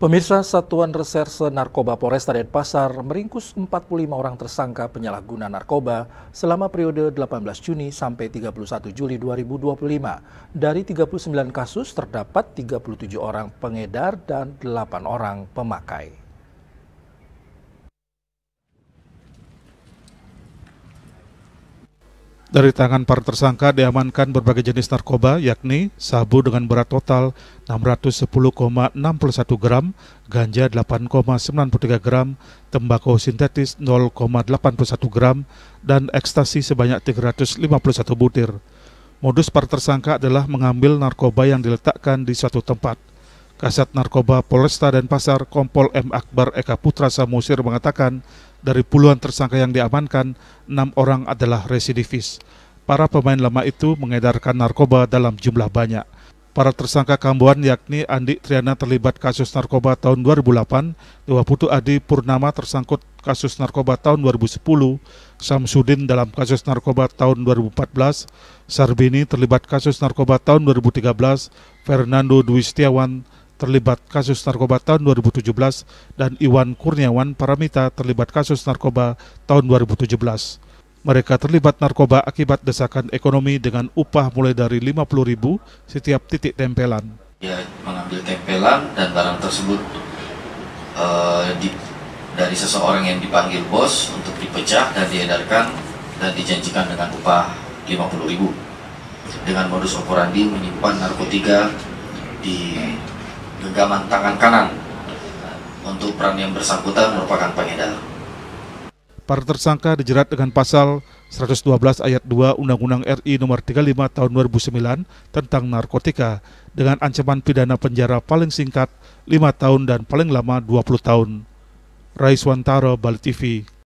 Pemirsa, Satuan Reserse Narkoba Polresta Denpasar meringkus 45 orang tersangka penyalahguna narkoba selama periode 18 Juni sampai 31 Juli 2025. Dari 39 kasus terdapat 37 orang pengedar dan 8 orang pemakai. Dari tangan para tersangka diamankan berbagai jenis narkoba, yakni sabu dengan berat total 610,61 gram, ganja 8,93 gram, tembakau sintetis 0,81 gram, dan ekstasi sebanyak 351 butir. Modus para tersangka adalah mengambil narkoba yang diletakkan di suatu tempat. Kasat Narkoba Polresta Denpasar Kompol M. Akbar Eka Putra Samosir mengatakan dari puluhan tersangka yang diamankan, 6 orang adalah residivis. Para pemain lama itu mengedarkan narkoba dalam jumlah banyak. Para tersangka Kambuan yakni Andi Triana terlibat kasus narkoba tahun 2008, Dewa Putu Adi Purnama tersangkut kasus narkoba tahun 2010, Samsudin dalam kasus narkoba tahun 2014, Sarbini terlibat kasus narkoba tahun 2013, Fernando Dwi Setiawan terlibat kasus narkoba tahun 2017, dan Iwan Kurniawan Paramita terlibat kasus narkoba tahun 2017. Mereka terlibat narkoba akibat desakan ekonomi dengan upah mulai dari 50.000 setiap titik tempelan. Dia mengambil tempelan dan barang tersebut dari seseorang yang dipanggil bos untuk dipecah dan diedarkan dan dijanjikan dengan upah 50.000. Dengan modus operandi menyimpan narkotika di genggaman tangan kanan. Untuk peran yang bersangkutan merupakan pengedar. Para tersangka dijerat dengan pasal 112 ayat 2 Undang-Undang RI Nomor 35 Tahun 2009 tentang narkotika dengan ancaman pidana penjara paling singkat 5 tahun dan paling lama 20 tahun. Raiswantaro, Bali TV.